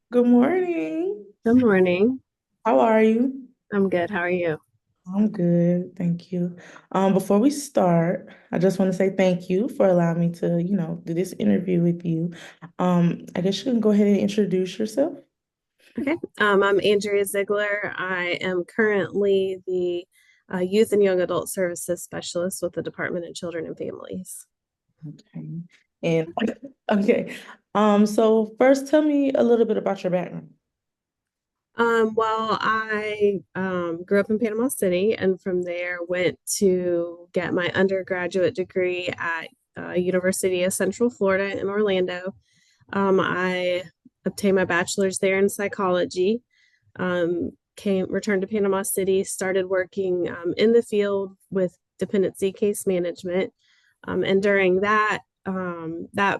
Good morning. Good morning. How are you? I'm good. How are you? I'm good, thank you. Before we start, I just want to say thank you for allowing me to, do this interview with you. I guess you can go ahead and introduce yourself. Okay. I'm Andrea Ziegler. I am currently the Youth and Young Adult Services Specialist with the Department of Children and Families. Okay. And okay. So first tell me a little bit about your background. I grew up in Panama City and from there went to get my undergraduate degree at University of Central Florida in Orlando. I obtained my bachelor's there in psychology. Came returned to Panama City, started working in the field with dependency case management, and during that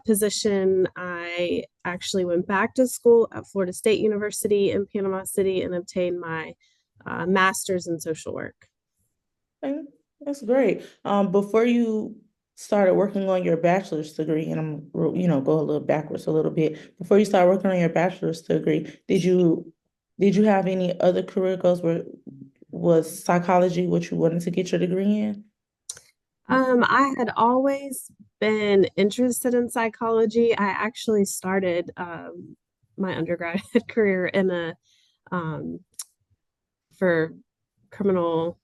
position, I actually went back to school at Florida State University in Panama City and obtained my master's in social work. Okay, that's great. Before you started working on your bachelor's degree, and go a little backwards a little bit. Before you started working on your bachelor's degree, did you have any other career goals? Where was psychology what you wanted to get your degree in? I had always been interested in psychology. I actually started my undergraduate career in a um, for criminal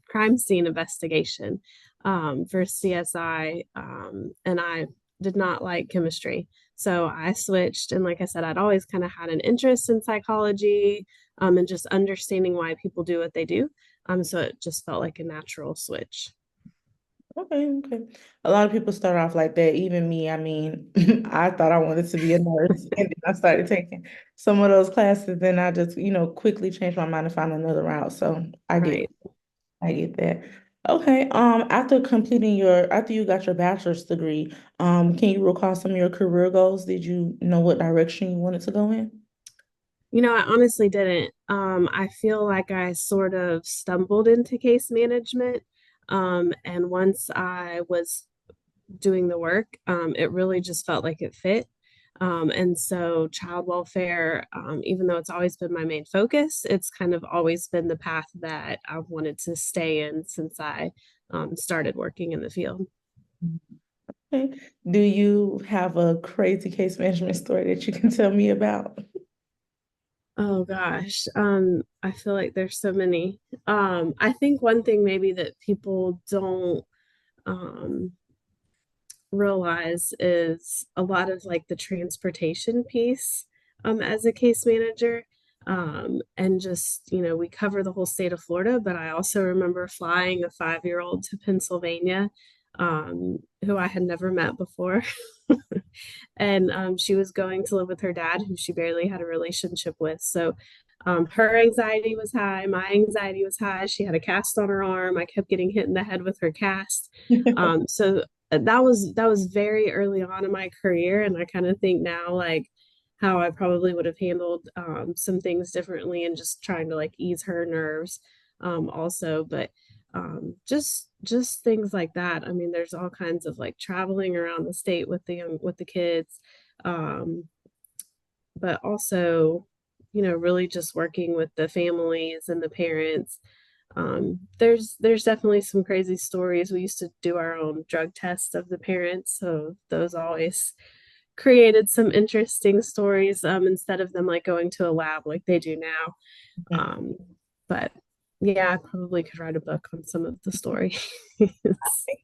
crime scene investigation for CSI, and I did not like chemistry. So I switched, and like I said, I'd always kind of had an interest in psychology and just understanding why people do what they do. So it just felt like a natural switch. Okay, okay. A lot of people start off like that. Even me. I mean, I thought I wanted to be a nurse, and then I started taking some of those classes. Then I just, quickly changed my mind and found another route. So Right. I get that. Okay. After you got your bachelor's degree, can you recall some of your career goals? Did you know what direction you wanted to go in? I honestly didn't. I feel like I sort of stumbled into case management. And once I was doing the work, it really just felt like it fit. And so, child welfare, even though it's always been my main focus, it's kind of always been the path that I've wanted to stay in since I started working in the field. Okay. Do you have a crazy case management story that you can tell me about? Oh gosh, I feel like there's so many. I think one thing maybe that people don't um, realize is a lot of like the transportation piece as a case manager. And just, we cover the whole state of Florida, but I also remember flying a 5 year old to Pennsylvania who I had never met before. And she was going to live with her dad, who she barely had a relationship with. So her anxiety was high, my anxiety was high. She had a cast on her arm. I kept getting hit in the head with her cast. So that was very early on in my career, and I kind of think now like how I probably would have handled some things differently and just trying to like ease her nerves also. But just things like that. I mean, there's all kinds of like traveling around the state with the kids, um, but also, really just working with the families and the parents. There's definitely some crazy stories. We used to do our own drug tests of the parents, so those always created some interesting stories instead of them like going to a lab like they do now. Um, but yeah, I probably could write a book on some of the stories.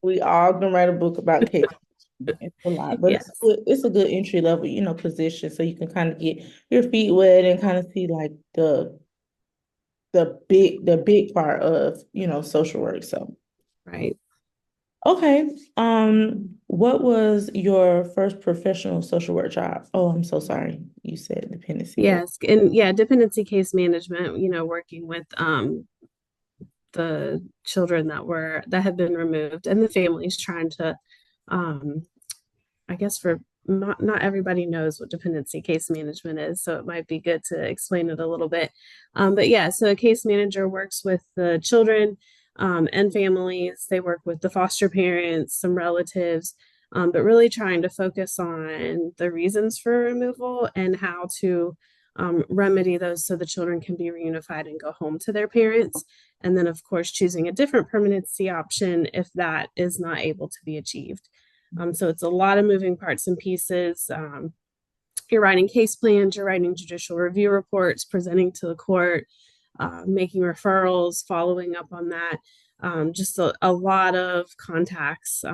We all can write a book about case. It's a lot, but Yes, it's a good entry level, position, so you can kind of get your feet wet and kind of see like the big part of social work. So right. okay, what was your first professional social work job? Oh, I'm so sorry. You said dependency, right? Yes, and yeah, dependency case management, working with the children that had been removed and the families trying to um I guess for not everybody knows what dependency case management is, so it might be good to explain it a little bit. But yeah, so a case manager works with the children and families. They work with the foster parents, some relatives, but really trying to focus on the reasons for removal and how to remedy those so the children can be reunified and go home to their parents. And then, of course, choosing a different permanency option if that is not able to be achieved. So it's a lot of moving parts and pieces. You're writing case plans, you're writing judicial review reports, presenting to the court, making referrals, following up on that. Just a lot of contacts.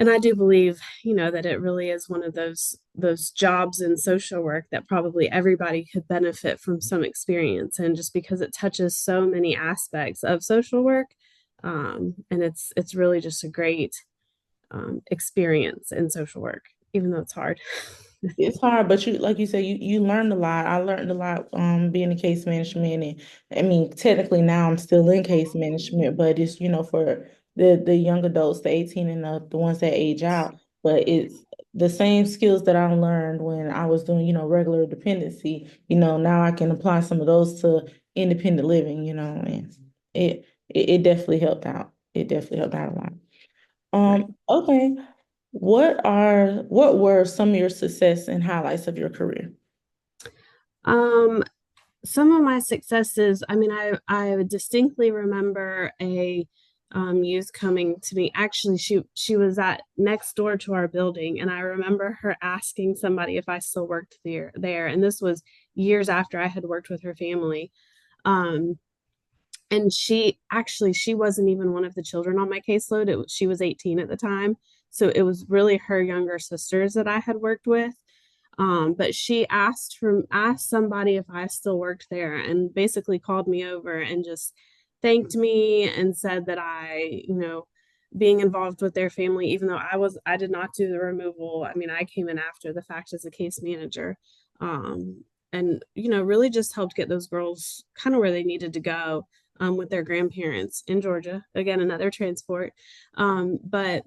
And I do believe, that it really is one of those jobs in social work that probably everybody could benefit from some experience. And just because it touches so many aspects of social work, and it's really just a great experience in social work, even though it's hard. It's hard, but like you said, you learned a lot. I learned a lot being in case management, and I mean technically now I'm still in case management, but it's for the young adults, the 18 and up, the ones that age out. But it's the same skills that I learned when I was doing regular dependency. Now I can apply some of those to independent living. And it definitely helped out. It definitely helped out a lot. Right. Okay. What were some of your success and highlights of your career? Um, some of my successes, I mean, I distinctly remember a youth coming to me. Actually, she was at next door to our building, and I remember her asking somebody if I still worked there. And this was years after I had worked with her family. Um, and she wasn't even one of the children on my caseload. She was 18 at the time. So it was really her younger sisters that I had worked with. But she asked somebody if I still worked there and basically called me over and just thanked me and said that being involved with their family, even though I did not do the removal. I mean, I came in after the fact as a case manager. And really just helped get those girls kind of where they needed to go with their grandparents in Georgia. Again, another transport. But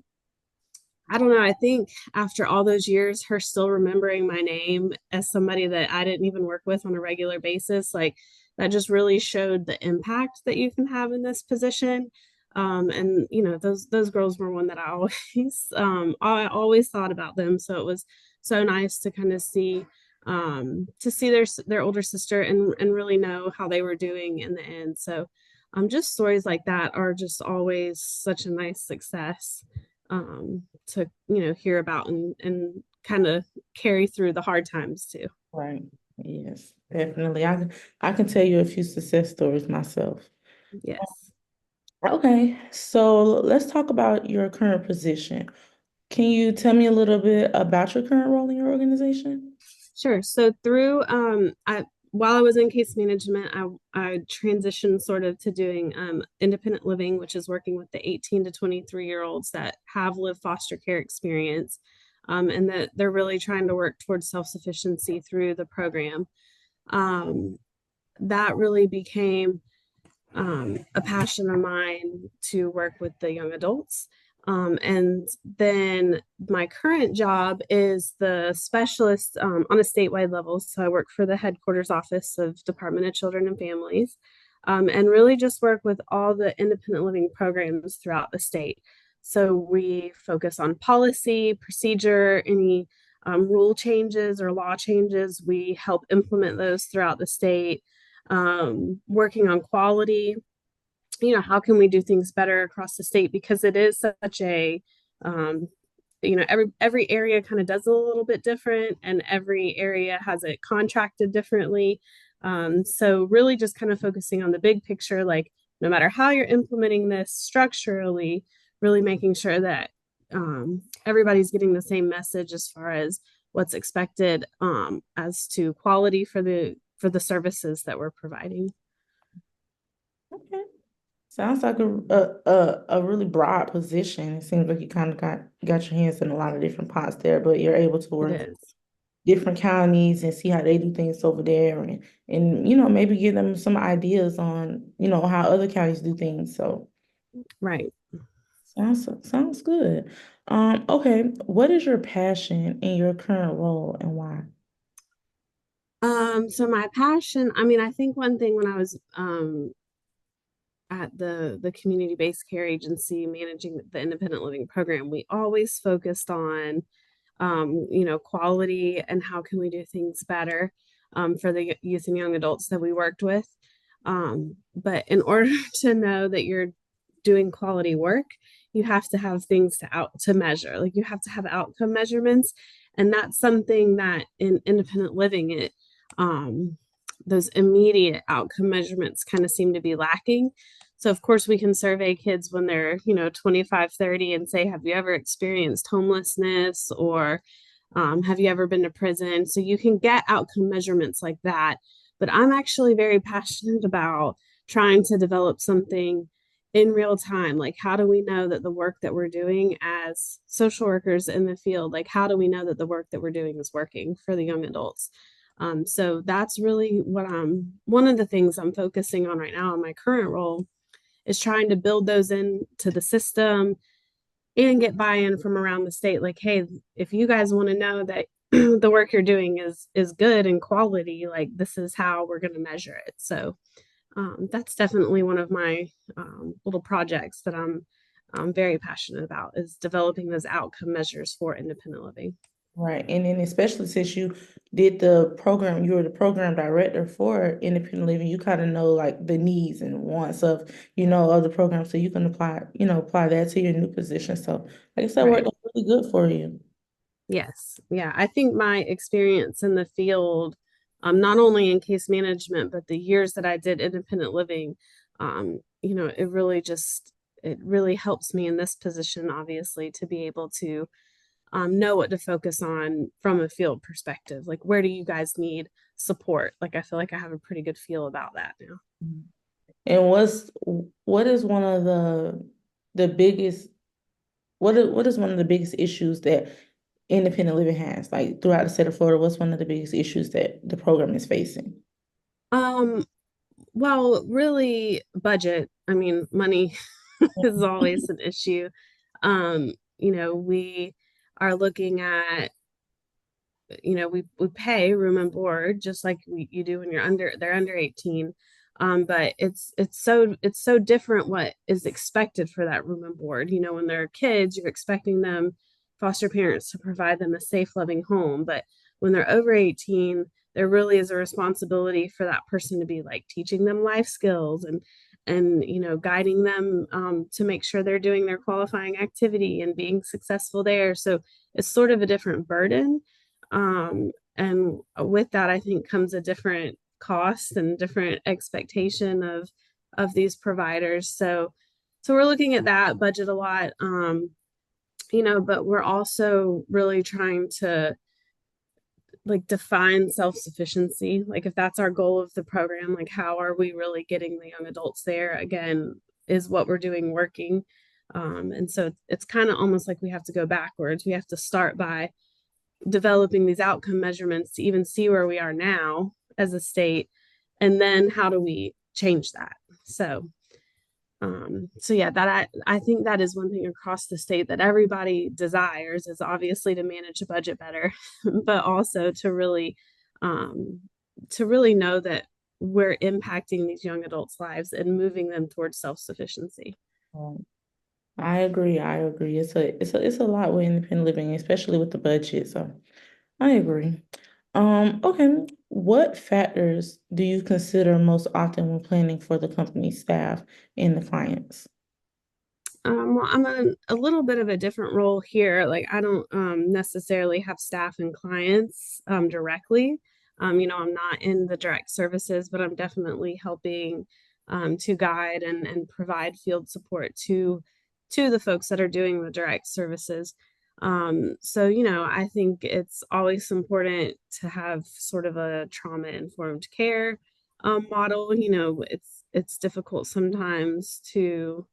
I don't know. I think after all those years, her still remembering my name as somebody that I didn't even work with on a regular basis, like that just really showed the impact that you can have in this position. And those girls were one that I always thought about them. So it was so nice to kind of see their older sister and really know how they were doing in the end. So just stories like that are just always such a nice success to hear about and kind of carry through the hard times too. Right. Yes, definitely. I can tell you a few success stories myself. Yes. Okay, so let's talk about your current position. Can you tell me a little bit about your current role in your organization? Sure. So through while I was in case management, I transitioned sort of to doing independent living, which is working with the 18 to 23-year-olds that have lived foster care experience, and that they're really trying to work towards self-sufficiency through the program. Um, that really became a passion of mine to work with the young adults. And then my current job is the specialist on a statewide level. So I work for the headquarters office of Department of Children and Families, and really just work with all the independent living programs throughout the state. So we focus on policy, procedure, any rule changes or law changes. We help implement those throughout the state, working on quality. How can we do things better across the state, because it is such a um, every area kind of does it a little bit different, and every area has it contracted differently. So really just kind of focusing on the big picture, like no matter how you're implementing this structurally, really making sure that everybody's getting the same message as far as what's expected as to quality for the services that we're providing. Okay. Sounds like a really broad position. It seems like you kind of got your hands in a lot of different pots there, but you're able to It work with is. different counties and see how they do things over there and maybe give them some ideas on, how other counties do things. So Right. sounds good. Okay, what is your passion in your current role and why? So my passion, I mean, I think one thing when I was at the community-based care agency managing the independent living program, we always focused on quality and how can we do things better for the youth and young adults that we worked with. But in order to know that you're doing quality work, you have to have things to measure. Like you have to have outcome measurements, and that's something that in independent living, it those immediate outcome measurements kind of seem to be lacking. So of course we can survey kids when they're 25, 30 and say, have you ever experienced homelessness, or have you ever been to prison? So you can get outcome measurements like that. But I'm actually very passionate about trying to develop something in real time. Like, how do we know that the work that we're doing as social workers in the field, like, how do we know that the work that we're doing is working for the young adults? So that's really what one of the things I'm focusing on right now in my current role is trying to build those into the system and get buy-in from around the state. Like, hey, if you guys want to know that the work you're doing is good and quality, like this is how we're going to measure it. So that's definitely one of my little projects that I'm very passionate about, is developing those outcome measures for independent living. Right. And then especially since you did the program, you were the program director for independent living, you kind of know like the needs and wants of the program. So you can apply that to your new position. So like I said, Right. worked out really good for you. Yes. Yeah. I think my experience in the field, not only in case management, but the years that I did independent living, it really helps me in this position, obviously, to be able to know what to focus on from a field perspective. Like, where do you guys need support? Like, I feel like I have a pretty good feel about that now. And what is one of the biggest what is one of the biggest issues that independent living has? Like throughout the state of Florida, what's one of the biggest issues that the program is facing? Um, well, really, budget. I mean, money is always an issue. We are looking at, we pay room and board just like you do when they're under 18. But it's so different what is expected for that room and board. When they're kids, you're expecting them, foster parents, to provide them a safe, loving home. But when they're over 18, there really is a responsibility for that person to be like teaching them life skills and guiding them to make sure they're doing their qualifying activity and being successful there. So it's sort of a different burden. And with that, I think comes a different cost and different expectation of these providers. So we're looking at that budget a lot. But we're also really trying to like define self-sufficiency. Like, if that's our goal of the program, like how are we really getting the young adults there? Again, is what we're doing working? And so it's kind of almost like we have to go backwards. We have to start by developing these outcome measurements to even see where we are now as a state, and then how do we change that? So yeah, that I think that is one thing across the state that everybody desires, is obviously to manage a budget better, but also um, to really know that we're impacting these young adults' lives and moving them towards self-sufficiency. Um, I agree. I agree. It's a lot with independent living, especially with the budget. So I agree. Okay. What factors do you consider most often when planning for the company staff and the clients? Well, I'm a little bit of a different role here. Like, I don't necessarily have staff and clients directly. I'm not in the direct services, but I'm definitely helping to guide and provide field support to the folks that are doing the direct services. So, I think it's always important to have sort of a trauma-informed care model. It's difficult sometimes to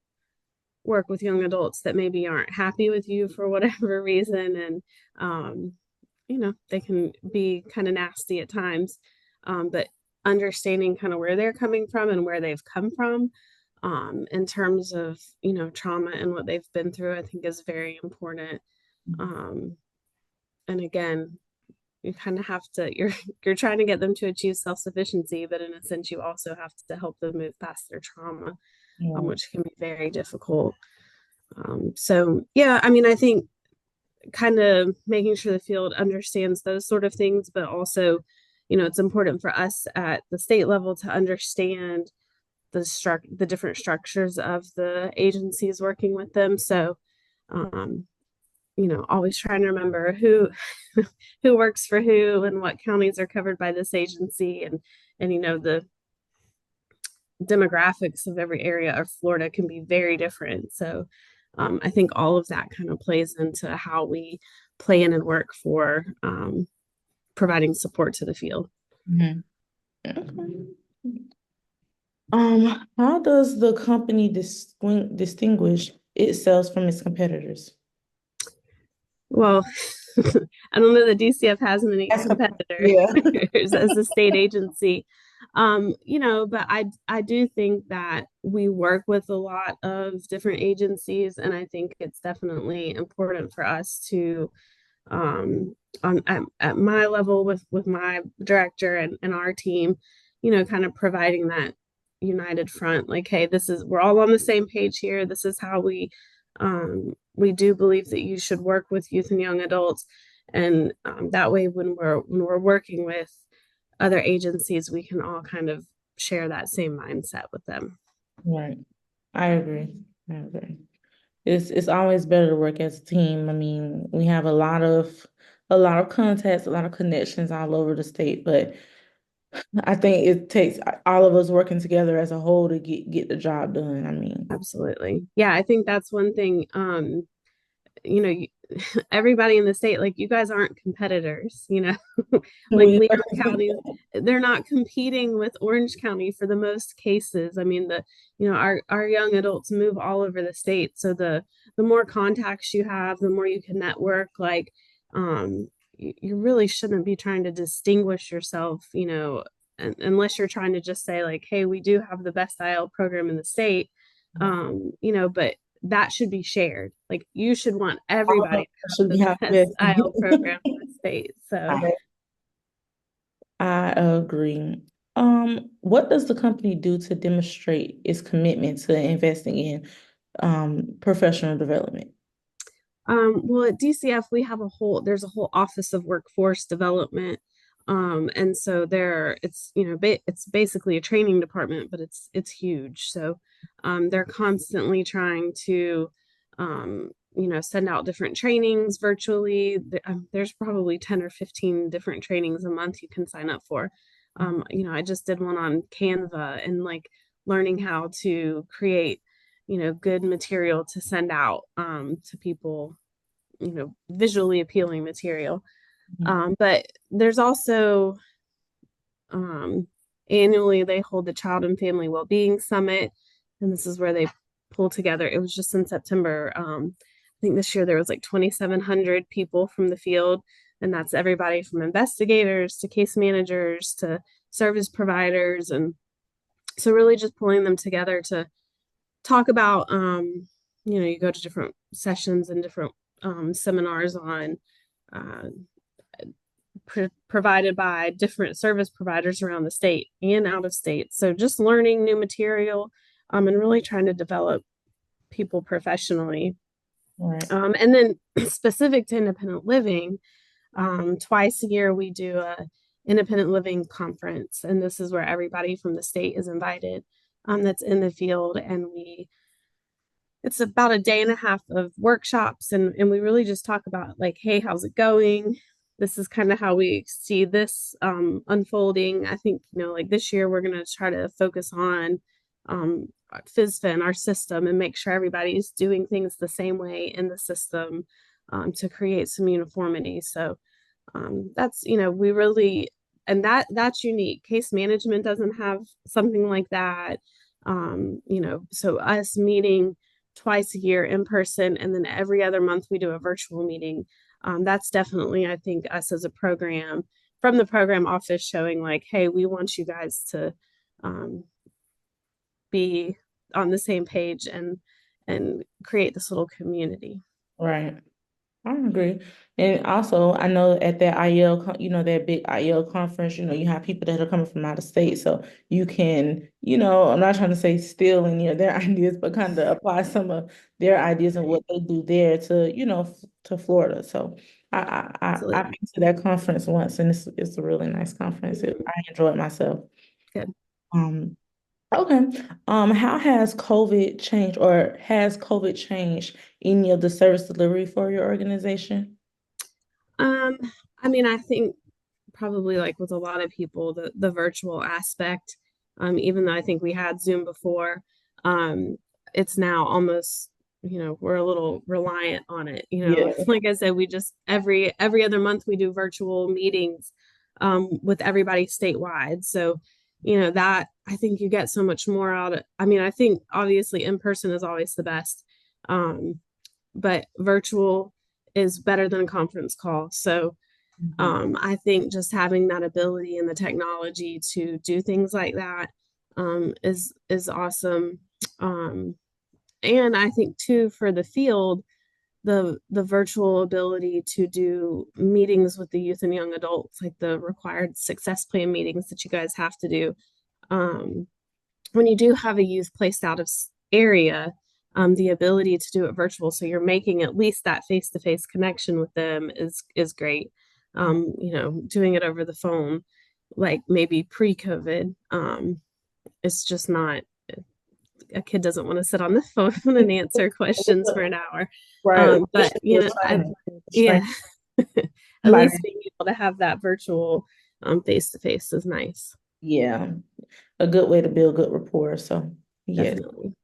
work with young adults that maybe aren't happy with you for whatever reason, and they can be kind of nasty at times. But understanding kind of where they're coming from and where they've come from in terms of trauma and what they've been through, I think is very important. um, and again, you kind of have to you're trying to get them to achieve self-sufficiency, but in a sense you also have to help them move past their trauma. Right. which can be very difficult. So yeah, I mean, I think kind of making sure the field understands those sort of things, but also, it's important for us at the state level to understand the different structures of the agencies working with them. So, um, always trying to remember who who works for who and what counties are covered by this agency, and the demographics of every area of Florida can be very different. So I think all of that kind of plays into how we plan and work for providing support to the field. Mhm. Okay. How does the company distinguish itself from its competitors? Well, I don't know that DCF has many That's a, competitors yeah. as a state agency. But I do think that we work with a lot of different agencies, and I think it's definitely important for us to at my level with my director and our team, kind of providing that united front, like, hey, we're all on the same page here. This is how we do believe that you should work with youth and young adults, and that way when we're working with other agencies, we can all kind of share that same mindset with them. Right. I agree. I agree. It's always better to work as a team. I mean, we have a lot of contacts, a lot of connections all over the state, but I think it takes all of us working together as a whole to get the job done. I mean, Absolutely. Yeah, I think that's one thing. You know, you, everybody in the state, like, you guys aren't competitors, like we Leon County, they're not competing with Orange County for the most cases. I mean, our young adults move all over the state. So the more contacts you have, the more you can network, like, you really shouldn't be trying to distinguish yourself, unless you're trying to just say, like, hey, we do have the best IL program in the state. But that should be shared. Like, you should want all of us everybody should to be have have the best this. IL program in the state. So, I agree. What does the company do to demonstrate its commitment to investing in professional development? well, at DCF there's a whole office of workforce development. And so it's basically a training department, but it's huge. So, they're constantly trying to, send out different trainings virtually. There's probably 10 or 15 different trainings a month you can sign up for. I just did one on Canva and, like, learning how to create, good material to send out to people, visually appealing material. Mhm. But there's also, um, annually they hold the Child and Family Wellbeing Summit, and this is where they pull together. It was just in September. I think this year there was like 2,700 people from the field, and that's everybody from investigators to case managers to service providers, and so really just pulling them together to talk about, you go to different sessions and different seminars on uh, provided by different service providers around the state and out of state. So just learning new material, and really trying to develop people professionally. Right. And then specific to independent living, twice a year we do a independent living conference, and this is where everybody from the state is invited, that's in the field, and it's about a day and a half of workshops, and we really just talk about, like, hey, how's it going? This is kind of how we see this unfolding. I think, like, this year we're going to try to focus on FISFIN, our system, and make sure everybody's doing things the same way in the system, to create some uniformity. So that's, we really, and that's unique. Case management doesn't have something like that. So us meeting twice a year in person, and then every other month we do a virtual meeting. That's definitely, I think, us as a program from the program office showing, like, hey, we want you guys to um, be on the same page and create this little community. Right. I agree. And also, I know at that IEL, that big IEL conference, you have people that are coming from out of state. So you can, I'm not trying to say steal any of their ideas, but kind of apply some of their ideas and Right. what they do there to, to Florida. So I've Absolutely. been to that conference once, and it's a really nice conference. Mhm. I enjoyed myself. Good. Um, okay. How has COVID changed, or has COVID changed any of the service delivery for your organization? Um, I mean, I think probably like with a lot of people, the virtual aspect, even though I think we had Zoom before, um, it's now almost, we're a little reliant on it. Yeah. Like I said, we just every other month we do virtual meetings with everybody statewide. So, that I think you get so much more out of. I mean, I think obviously in person is always the best. Um, but virtual is better than a conference call. So Mhm. I think just having that ability and the technology to do things like that is awesome. Um, and I think too for the field, the virtual ability to do meetings with the youth and young adults, like the required success plan meetings that you guys have to do. Um, when you do have a youth placed out of area, the ability to do it virtual, so you're making at least that face-to-face connection with them is great. Doing it over the phone, like maybe pre-COVID, it's just not. A kid doesn't want to sit on the phone and answer questions for an hour. Right. But yeah, at Somebody, least being able to have that virtual face to face is nice. yeah, a good way to build good rapport. So, yes. Definitely.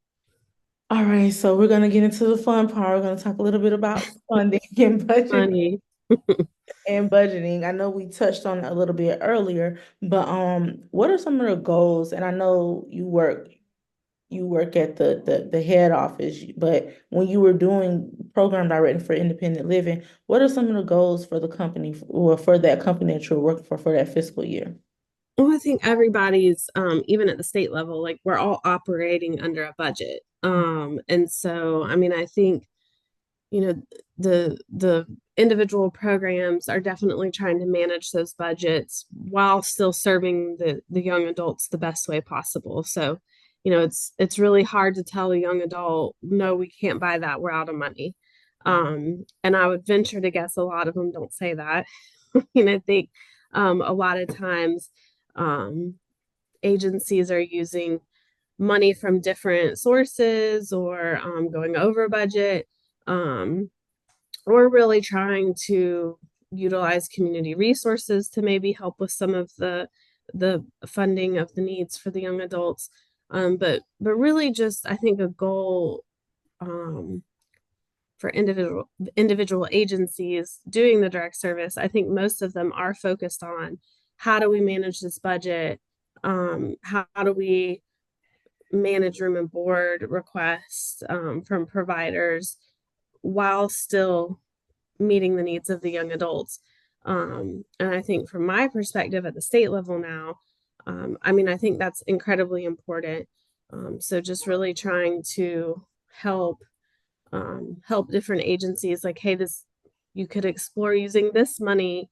All right. So we're gonna get into the fun part. We're gonna talk a little bit about funding and budget Funny. and budgeting. I know we touched on it a little bit earlier, but what are some of the goals? And I know you work at the head office, but when you were doing program directing for independent living, what are some of the goals for the company, or for that company that you're working for that fiscal year? Well, I think everybody's, even at the state level, like we're all operating under a budget. And so, I mean, I think, you know, the individual programs are definitely trying to manage those budgets while still serving the young adults the best way possible. So, it's really hard to tell a young adult, no, we can't buy that, we're out of money. And I would venture to guess a lot of them don't say that. I think a lot of times um, agencies are using money from different sources or going over budget um, or really trying to utilize community resources to maybe help with some of the funding of the needs for the young adults. But really just I think a goal um, for individual agencies doing the direct service, I think most of them are focused on how do we manage this budget? How do we manage room and board requests from providers while still meeting the needs of the young adults? And I think from my perspective at the state level now, I mean, I think that's incredibly important. So just really trying to help different agencies like, hey, this you could explore using this money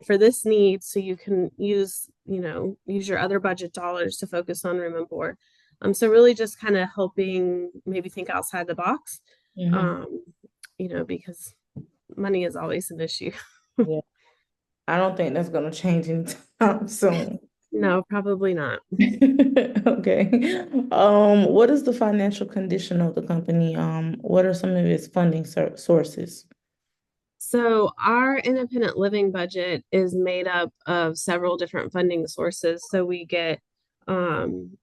for this need so you can use your other budget dollars to focus on room and board. So really just kind of helping maybe think outside the box, Mhm. um, because money is always an issue. Yeah, I don't think that's gonna change anytime soon. No, probably not. Okay. What is the financial condition of the company? What are some of its funding sources? So our independent living budget is made up of several different funding sources. So we get um,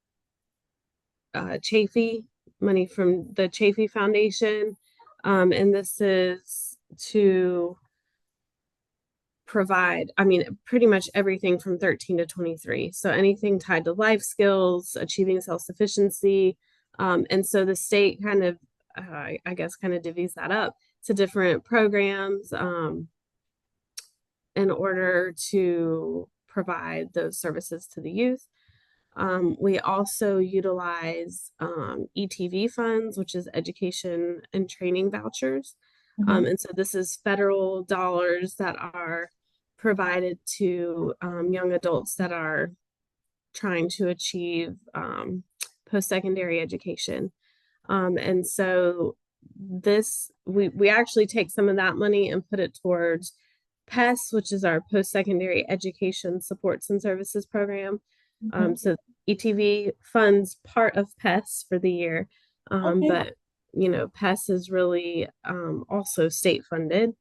Chafee, money from the Chafee Foundation. And this is to provide, I mean, pretty much everything from 13 to 23. So anything tied to life skills, achieving self sufficiency. And so the state kind of, I guess, kind of divvies that up to different programs in order to provide those services to the youth. We also utilize ETV funds, which is education and training vouchers. Mhm. And so this is federal dollars that are provided to young adults that are trying to achieve post-secondary education. And so this we actually take some of that money and put it towards PES, which is our post-secondary education supports and services program. Mhm. So ETV funds part of PES for the year, Okay. but PES is really also state funded.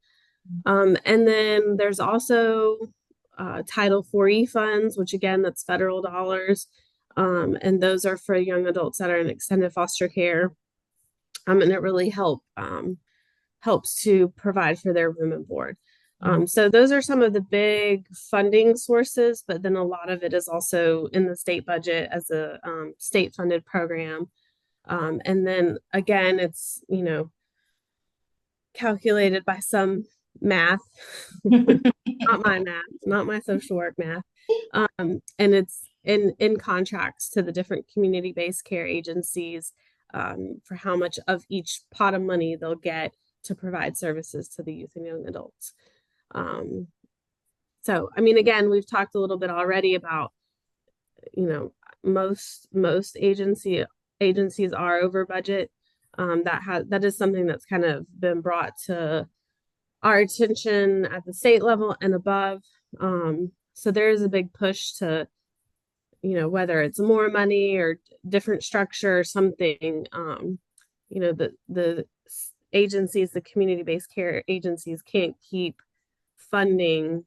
And then there's also Title 4E funds, which again, that's federal dollars. And those are for young adults that are in extended foster care. And it really helps to provide for their room and board. Mhm. So those are some of the big funding sources, but then a lot of it is also in the state budget as a state funded program. And then again, it's, calculated by some math, not my math, not my social work math. And it's in contracts to the different community-based care agencies for how much of each pot of money they'll get to provide services to the youth and young adults. Um, so, I mean, again, we've talked a little bit already about, you know, most agencies are over budget. That is something that's kind of been brought to our attention at the state level and above. So there is a big push to, whether it's more money or different structure or something, the agencies, the community-based care agencies can't keep funding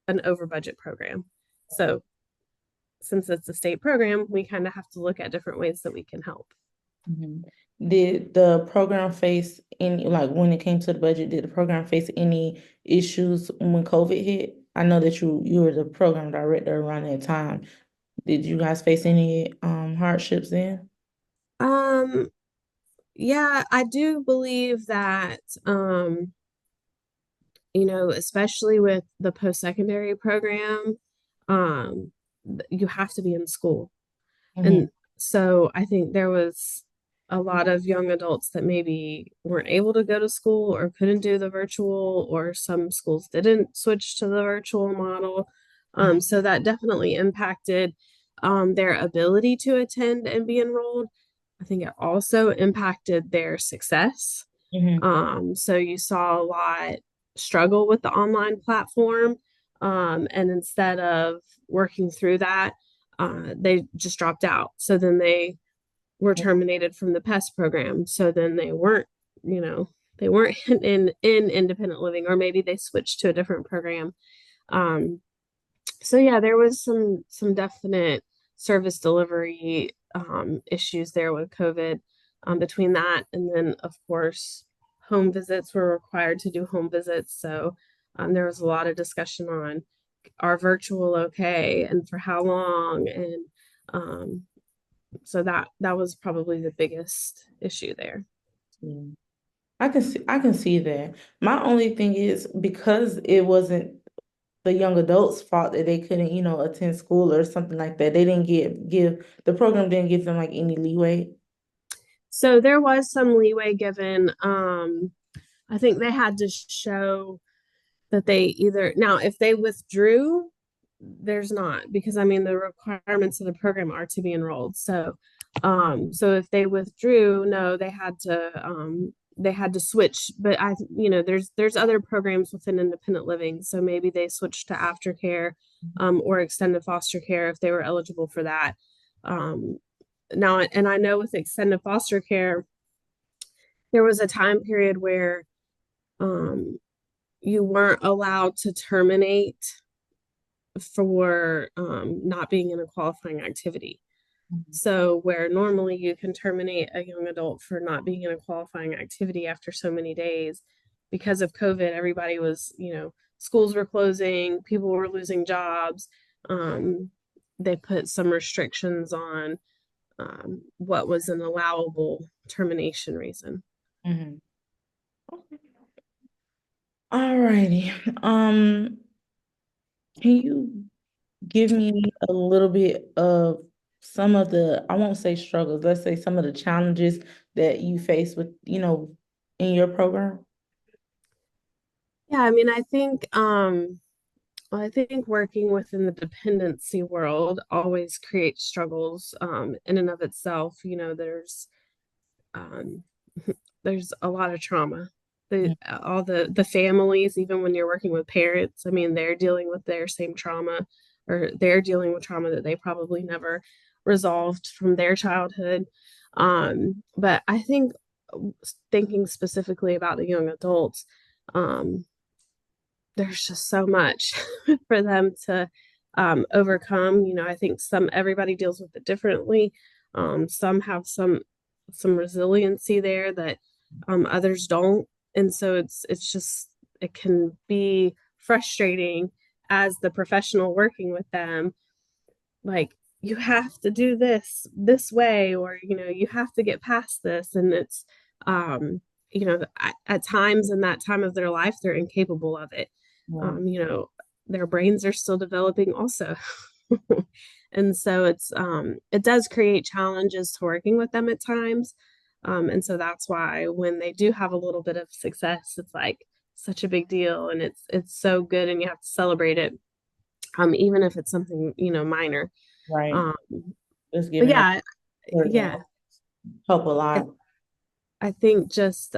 an over budget program. So since it's a state program, we kind of have to look at different ways that we can help. Mhm. Did the program face any, like when it came to the budget, did the program face any issues when COVID hit? I know that you were the program director around that time. Did you guys face any hardships then? Um, yeah, I do believe that especially with the post-secondary program, um, you have to be in school. Mhm. And so I think there was a lot of young adults that maybe weren't able to go to school or couldn't do the virtual, or some schools didn't switch to the virtual model. So that definitely impacted their ability to attend and be enrolled. I think it also impacted their success. Mhm. So you saw a lot struggle with the online platform. And instead of working through that, they just dropped out. So then they were terminated from the PES program. So then you know, they weren't in independent living, or maybe they switched to a different program. Um, so yeah, there was some definite service delivery issues there with COVID. Between that and then of course home visits were required to do home visits. So there was a lot of discussion on are virtual okay and for how long, and um, so that was probably the biggest issue there. Yeah. I can see that. My only thing is because it wasn't the young adults' fault that they couldn't, attend school or something like that. They didn't give the program didn't give them like any leeway. So there was some leeway given. I think they had to show that they either now if they withdrew, there's not, because I mean the requirements of the program are to be enrolled. So if they withdrew, no, they had to switch. But there's other programs within independent living, so maybe they switched to aftercare or extended foster care if they were eligible for that. um Now, and I know with extended foster care there was a time period where um you weren't allowed to terminate for not being in a qualifying activity. Mhm. So, where normally you can terminate a young adult for not being in a qualifying activity after so many days, because of COVID, everybody was, schools were closing, people were losing jobs. Um, they put some restrictions on what was an allowable termination reason. Mhm. All righty. Can you give me a little bit of some of the, I won't say struggles, let's say some of the challenges that you face with, in your program? Yeah, I mean, I think working within the dependency world always creates struggles in and of itself. You know, um, there's a lot of trauma. All the families, even when you're working with parents, I mean, they're dealing with their same trauma, or they're dealing with trauma that they probably never resolved from their childhood. But I think thinking specifically about the young adults, um, there's just so much for them to overcome. You know, I think everybody deals with it differently. Some have some resiliency there that others don't, and so it's just it can be frustrating as the professional working with them. Like, you have to do this way, or you know, you have to get past this, and it's um, you know, at times in that time of their life they're incapable of it. Yeah. You know, their brains are still developing also. And so it does create challenges to working with them at times. And so that's why when they do have a little bit of success, it's like such a big deal, and it's so good, and you have to celebrate it, even if it's something, you know, minor. Right. um Just but giving them yeah, encouragement yeah, help a i, lot. I think just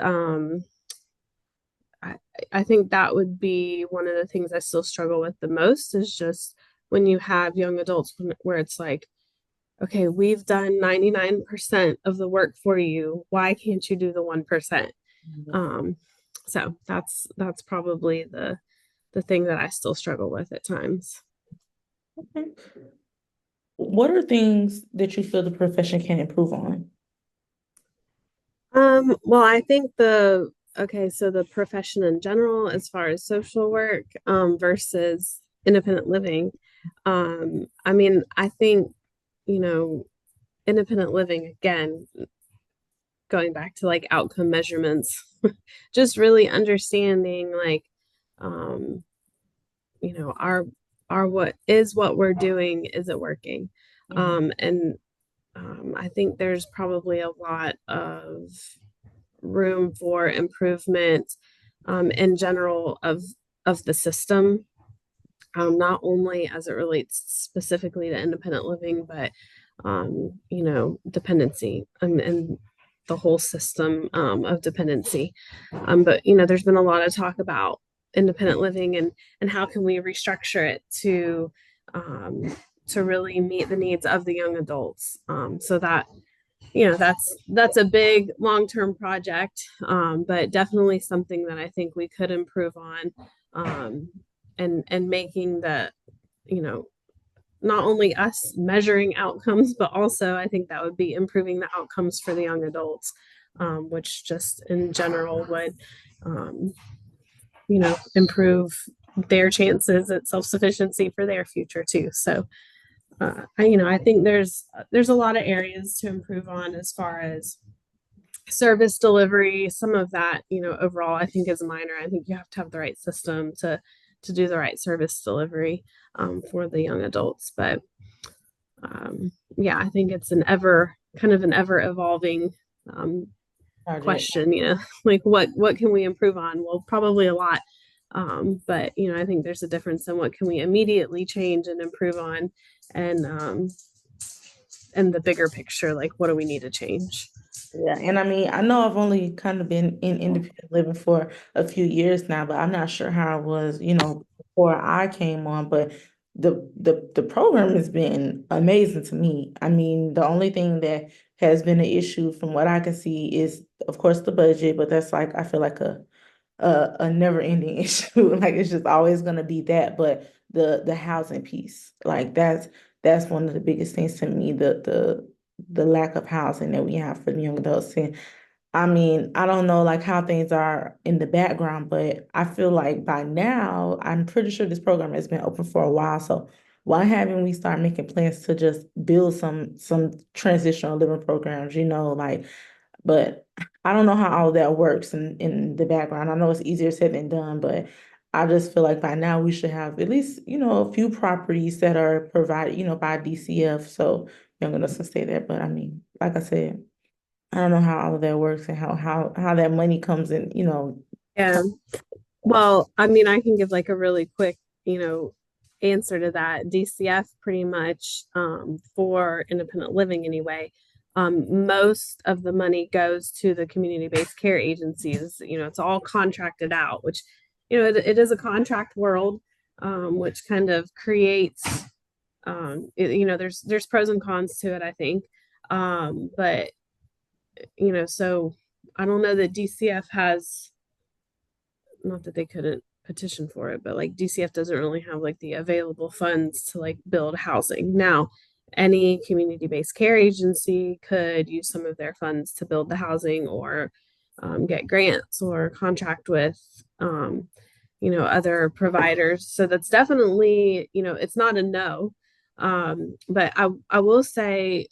I, I think that would be one of the things I still struggle with the most, is just when you have young adults where it's like, okay, we've done 99% of the work for you. Why can't you do the 1%? Um, so that's probably the thing that I still struggle with at times. Okay. What are things that you feel the profession can improve on? Well, I think okay, so the profession in general, as far as social work, versus independent living. I mean, I think, you know, independent living, again, going back to like outcome measurements, just really understanding like, um, you know, our what we're doing, is it working? Mhm. And I think there's probably a lot of room for improvement in general of the system, not only as it relates specifically to independent living, but you know, dependency, and the whole system of dependency. But you know, there's been a lot of talk about independent living, and how can we restructure it to really meet the needs of the young adults. So that, you know, that's a big long-term project, but definitely something that I think we could improve on, and making the, you know, not only us measuring outcomes, but also I think that would be improving the outcomes for the young adults, which just in general would, um, you know, improve their chances at self-sufficiency for their future too. So you know, I think there's a lot of areas to improve on as far as service delivery. Some of that, you know, overall I think is minor. I think you have to have the right system to do the right service delivery for the young adults. But yeah, I think it's an ever evolving um, Project. question. You know, like what can we improve on? Well, probably a lot. But you know, I think there's a difference in what can we immediately change and improve on, and the bigger picture, like what do we need to change? Yeah, and I mean, I know I've only kind of been in independent living for a few years now, but I'm not sure how it was, before I came on. But the program has been amazing to me. I mean, the only thing that has been an issue from what I can see is, of course, the budget, but that's like I feel like a never ending issue. Like it's just always gonna be that. But the housing piece, like that's one of the biggest things to me, the lack of housing that we have for the young adults. And I mean, I don't know like how things are in the background, but I feel like by now, I'm pretty sure this program has been open for a while. So why haven't we start making plans to just build some transitional living programs, like, but I don't know how all that works in the background. I know it's easier said than done, but I just feel like by now we should have at least, a few properties that are provided, by DCF, so young adults can stay there. But I mean, like I said, I don't know how all of that works and how that money comes in, Yeah. Well, I mean, I can give like a really quick, answer to that. DCF pretty much, for independent living anyway. Most of the money goes to the community-based care agencies. It's all contracted out, which, it is a contract world, which kind of creates, there's pros and cons to it, I think. But, so I don't know that DCF has, not that they couldn't petition for it, but like DCF doesn't really have like the available funds to like build housing. Now, any community-based care agency could use some of their funds to build the housing, or get grants or contract with other providers. So that's definitely, it's not a no. But I will say,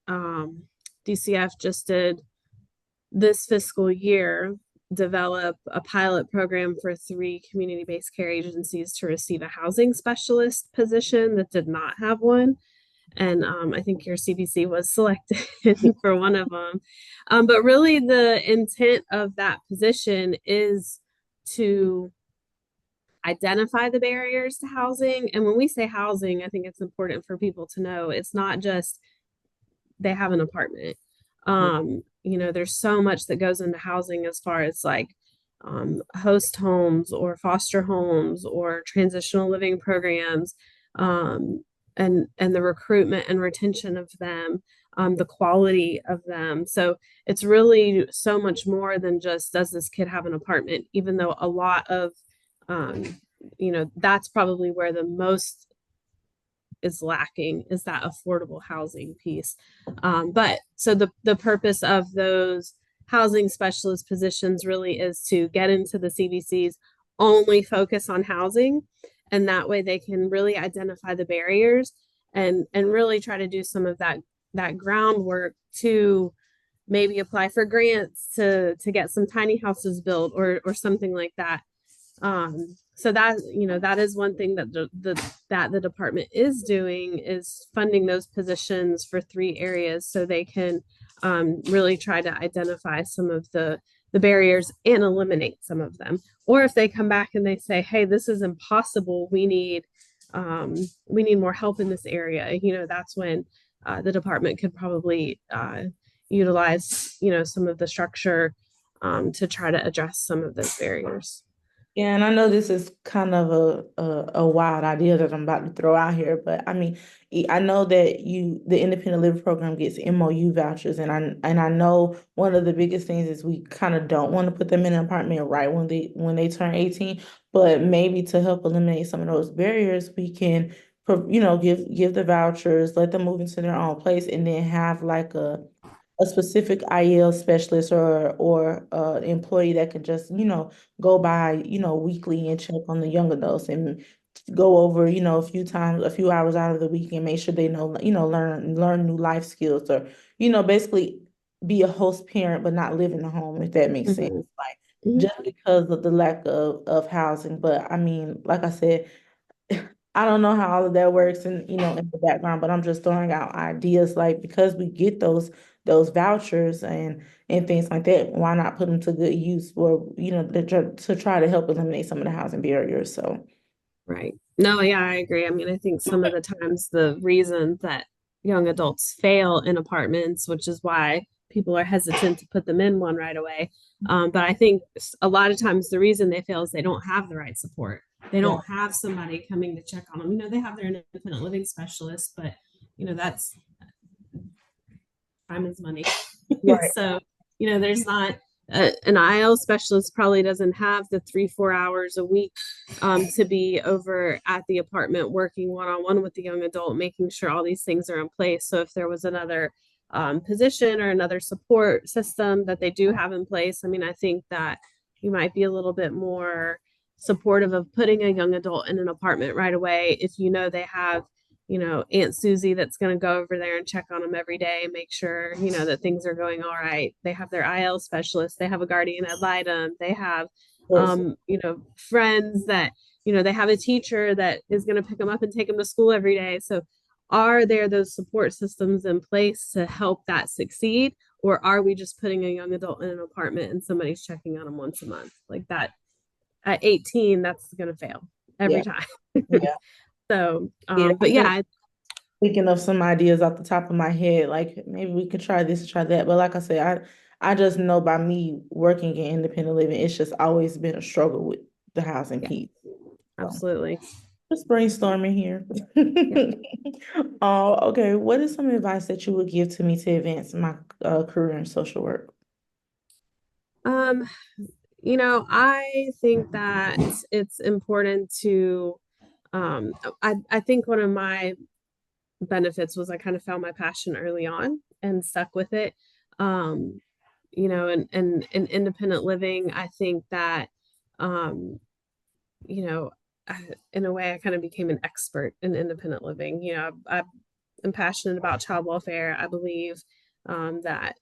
um, DCF just did this fiscal year develop a pilot program for 3 community-based care agencies to receive a housing specialist position that did not have one. And I think your CBC was selected for one of them. But really, the intent of that position is to identify the barriers to housing. And when we say housing, I think it's important for people to know it's not just they have an apartment. There's so much that goes into housing as far as like host homes or foster homes or transitional living programs, and the recruitment and retention of them, the quality of them. So it's really so much more than just, does this kid have an apartment? Even though a lot of, that's probably where the most is lacking, is that affordable housing piece. But so the purpose of those housing specialist positions really is to get into the CBCs, only focus on housing, and that way they can really identify the barriers and really try to do some of that groundwork to maybe apply for grants to get some tiny houses built or something like that. So that is one thing that the department is doing, is funding those positions for 3 areas so they can really try to identify some of the barriers and eliminate some of them. Or if they come back and they say, hey, this is impossible, we need more help in this area, that's when the department could probably utilize some of the structure to try to address some of those barriers. Yeah, and I know this is kind of a wild idea that I'm about to throw out here, but I mean, I know that the independent living program gets MOU vouchers, and I know one of the biggest things is we kind of don't want to put them in an apartment right when they turn 18, but maybe to help eliminate some of those barriers, we can, give the vouchers, let them move into their own place, and then have like a specific IEL specialist or employee that could just, go by, weekly and check on the young adults and go over, a few hours out of the week and make sure they know, learn new life skills, or, basically be a host parent but not live in the home, if that makes sense. Mhm. Like, Mhm. just because of the lack of housing. But I mean, like I said, I don't know how all of that works in the background, but I'm just throwing out ideas, like, because we get those vouchers and things like that, why not put them to good use, or to try to help eliminate some of the housing barriers. So Right. No, yeah, I agree. I mean, I think some of the times the reason that young adults fail in apartments, which is why people are hesitant to put them in one right away. But I think a lot of times the reason they fail is they don't have the right support. They yeah, don't have somebody coming to check on them. They have their independent living specialist, but that's time is money. right. So, there's not an IL specialist probably doesn't have the 3-4 hours a week to be over at the apartment working one-on-one with the young adult, making sure all these things are in place. So if there was another position or another support system that they do have in place, I mean, I think that you might be a little bit more supportive of putting a young adult in an apartment right away if they have Aunt Susie that's going to go over there and check on them every day, make sure, that things are going all right. They have their IL specialist, they have a guardian ad litem, they have, Yes. friends that, they have a teacher that is going to pick them up and take them to school every day. So are there those support systems in place to help that succeed? Or are we just putting a young adult in an apartment and somebody's checking on them once a month? Like that, at 18, that's gonna fail every Yeah, time. yeah. So, Yeah, but I've yeah, thinking of some ideas off the top of my head, like maybe we could try this, try that. But like I said, I just know by me working in independent living, it's just always been a struggle with the housing yeah, piece. So absolutely. just brainstorming here. Yeah. Oh, okay. What is some advice that you would give to me to advance my career in social work? Um, I think that it's important to, um, I think one of my benefits was I kind of found my passion early on and stuck with it. Um, and in independent living, I think that, um, you know, in a way, I kind of became an expert in independent living. I am passionate about child welfare. I believe that,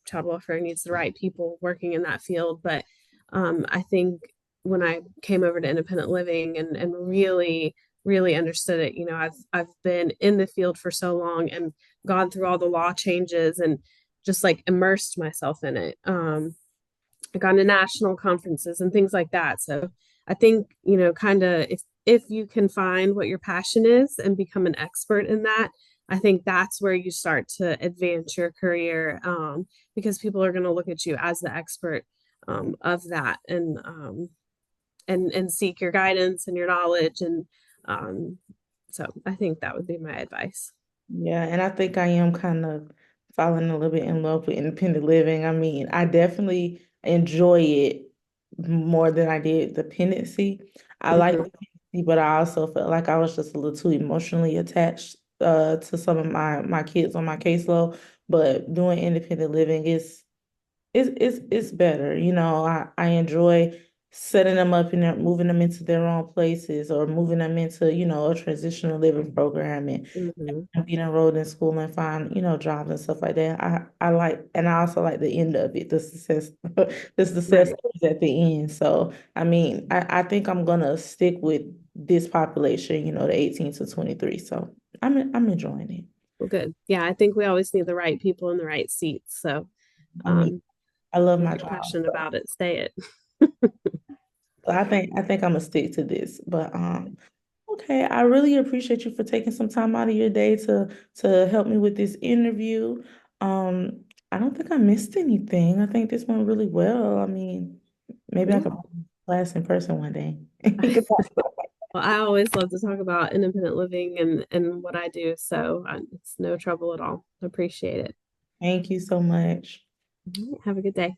child welfare needs the right people working in that field. But I think when I came over to independent living and really, really understood it, I've been in the field for so long and gone through all the law changes and just like immersed myself in it. I gone to national conferences and things like that. So I think, kind of if you can find what your passion is and become an expert in that, I think that's where you start to advance your career, because people are going to look at you as the expert of that and seek your guidance and your knowledge. And um, so I think that would be my advice. Yeah, and I think I am kind of falling a little bit in love with independent living. I mean, I definitely enjoy it more than I did dependency. I like Mhm. dependency, but I also felt like I was just a little too emotionally attached to some of my kids on my caseload. But doing independent living is it's better. I enjoy setting them up and moving them into their own places or moving them into, a transitional living program Mhm. and being enrolled in school and find, jobs and stuff like that. I like, and I also like the end of it, the success, the success Right. is at the end. So, I mean, I think I'm gonna stick with this population, the 18 to 23. So I'm enjoying it. Well, good. Yeah, I think we always need the right people in the right seats. So, I mean, um, I love if my you're job. passionate about it, stay it. So I think I'm gonna stick to this. But okay, I really appreciate you for taking some time out of your day to help me with this interview. I don't think I missed anything. I think this went really well. I mean, maybe I Yeah. could class in person one day. Well, I always love to talk about independent living and what I do. So it's no trouble at all. Appreciate it. Thank you so much. Have a good day.